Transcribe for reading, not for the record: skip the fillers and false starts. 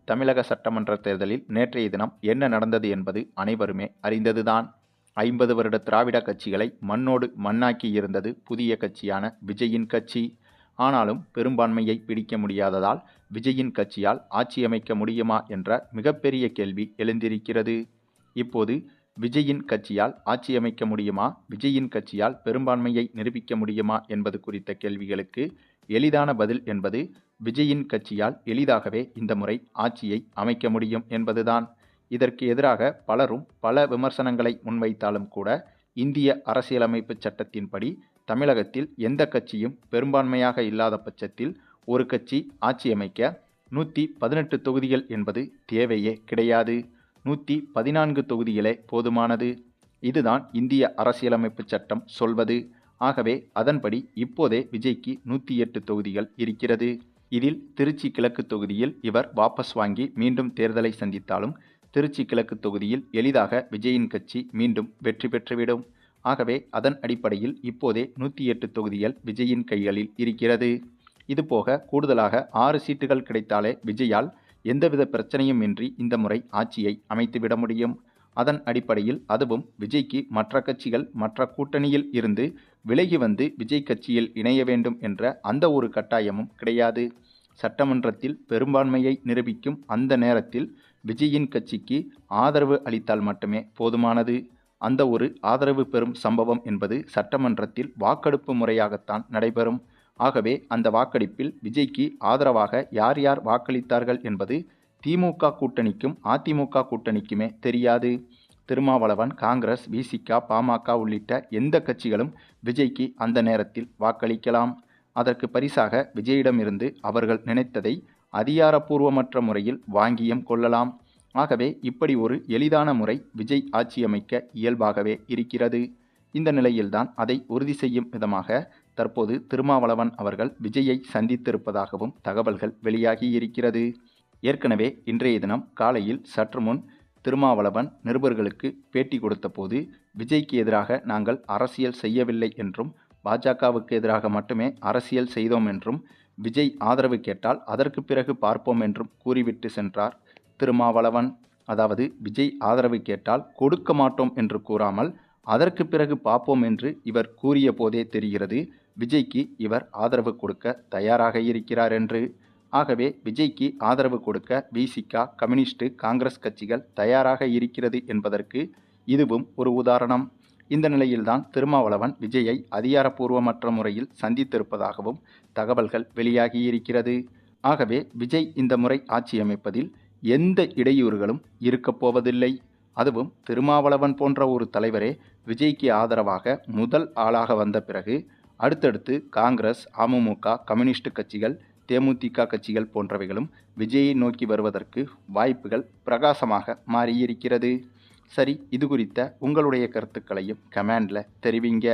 தமிழக சட்டமன்ற தேர்தலில் நேற்றைய தினம் என்ன நடந்தது என்பது அனைவருமே அறிந்ததுதான். 50 வருட திராவிட கட்சிகளை மண்ணோடு மண்ணாக்கி இருந்தது புதிய கட்சியான விஜயின் கட்சி. ஆனாலும் பெரும்பான்மையை பிடிக்க முடியாததால் விஜயின் கட்சியால் ஆட்சி அமைக்க முடியுமா என்ற மிகப்பெரிய கேள்வி எழுந்திருக்கிறது. இப்போது விஜயின் கட்சியால் ஆட்சி அமைக்க முடியுமா, விஜயின் கட்சியால் பெரும்பான்மையை நிரூபிக்க முடியுமா என்பது குறித்த கேள்விகளுக்கு எளிதான பதில் என்பது விஜயின் கட்சியால் எளிதாகவே இந்த முறை ஆட்சியை அமைக்க முடியும் என்பதுதான். இதற்கு எதிராக பலரும் பல விமர்சனங்களை முன்வைத்தாலும் கூட இந்திய அரசியலமைப்பு சட்டத்தின்படி தமிழகத்தில் எந்த கட்சியும் பெரும்பான்மையாக இல்லாத பட்சத்தில் ஒரு கட்சி ஆட்சி அமைக்க 118 தொகுதிகள் என்பது தேவையே கிடையாது. 114 தொகுதிகளே போதுமானது. இதுதான் இந்திய அரசியலமைப்பு சட்டம் சொல்வது. ஆகவே அதன்படி இப்போதே விஜய்க்கு 108 தொகுதிகள் இருக்கிறது. இதில் திருச்சி கிழக்கு தொகுதியில் இவர் வாபஸ் வாங்கி மீண்டும் தேர்தலை சந்தித்தாலும் திருச்சி கிழக்கு தொகுதியில் எளிதாக விஜயின் கட்சி மீண்டும் வெற்றி பெற்றுவிடும். ஆகவே அதன் அடிப்படையில் இப்போதே 108 தொகுதிகள் விஜயின் கைகளில் இருக்கிறது. இதுபோக கூடுதலாக 6 சீட்டுகள் கிடைத்தாலே விஜயால் எந்தவித பிரச்சனையும் இன்றி இந்த முறை ஆட்சியை அமைத்துவிட முடியும். அதன் அடிப்படையில் அதுவும் விஜய்க்கு மற்ற கட்சிகள் மற்ற கூட்டணியில் இருந்து விலகி வந்து விஜய் கட்சியில் இணைய வேண்டும் என்ற அந்த ஒரு கட்டாயமும் கிடையாது. சட்டமன்றத்தில் பெரும்பான்மையை நிரூபிக்கும் அந்த நேரத்தில் விஜயின் கட்சிக்கு ஆதரவு அளித்தால் மட்டுமே போதுமானது. அந்த ஒரு ஆதரவு பெறும் சம்பவம் என்பது சட்டமன்றத்தில் வாக்கெடுப்பு முறையாகத்தான் நடைபெறும். ஆகவே அந்த வாக்கெடுப்பில் விஜய்க்கு ஆதரவாக யார் யார் வாக்களித்தார்கள் என்பது திமுக கூட்டணிக்கும் அதிமுக கூட்டணிக்குமே தெரியாது. திருமாவளவன், காங்கிரஸ், விசிக, பாமக உள்ளிட்ட எந்த கட்சிகளும் விஜய்க்கு அந்த நேரத்தில் வாக்களிக்கலாம். அதற்கு பரிசாக விஜயிடமிருந்து அவர்கள் நினைத்ததை அதிகாரப்பூர்வமற்ற முறையில் வாங்கியும் கொள்ளலாம். ஆகவே இப்படி ஒரு எளிதான முறை விஜய் ஆட்சி அமைக்க இயல்பாகவே இருக்கிறது. இந்த நிலையில்தான் அதை உறுதி செய்யும் விதமாக தற்போது திருமாவளவன் அவர்கள் விஜயை சந்தித்திருப்பதாகவும் தகவல்கள் வெளியாகி இருக்கிறது. ஏற்கனவே இன்றைய தினம் காலையில் சற்று முன் திருமாவளவன் நிருபர்களுக்கு பேட்டி கொடுத்த போது விஜய்க்கு எதிராக நாங்கள் அரசியல் செய்யவில்லை என்றும் பாஜகவுக்கு எதிராக மட்டுமே அரசியல் செய்தோம் என்றும் விஜய் ஆதரவு கேட்டால் அதற்கு பிறகு பார்ப்போம் என்றும் கூறிவிட்டு சென்றார் திருமாவளவன். அதாவது விஜய் ஆதரவு கேட்டால் கொடுக்க மாட்டோம் என்று கூறாமல் அதற்கு பிறகு பார்ப்போம் என்று இவர் கூறிய போதே தெரிகிறது விஜய்க்கு இவர் ஆதரவு கொடுக்க தயாராக இருக்கிறார் என்று. ஆகவே விஜய்க்கு ஆதரவு கொடுக்க விசிக, கம்யூனிஸ்ட், காங்கிரஸ் கட்சிகள் தயாராக இருக்கிறது என்பதற்கு இதுவும் ஒரு உதாரணம். இந்த நிலையில்தான் திருமாவளவன் விஜயை அதிகாரப்பூர்வமற்ற முறையில் சந்தித்திருப்பதாகவும் தகவல்கள் வெளியாகியிருக்கிறது. ஆகவே விஜய் இந்த முறை ஆட்சி அமைப்பதில் எந்த இடையூறுகளும் இருக்கப் போவதில்லை. அதுவும் திருமாவளவன் போன்ற ஒரு தலைவரே விஜய்க்கு ஆதரவாக முதல் ஆளாக வந்த பிறகு அடுத்தடுத்து காங்கிரஸ், அமமுக, கம்யூனிஸ்ட் கட்சிகள், தேமுதிக கட்சிகள் போன்றவைகளும் விஜயை நோக்கி வருவதற்கு வாய்ப்புகள் பிரகாசமாக மாறியிருக்கிறது. சரி, இது குறித்த உங்களுடைய கருத்துக்களையும் கமெண்டில் தெரிவிங்க.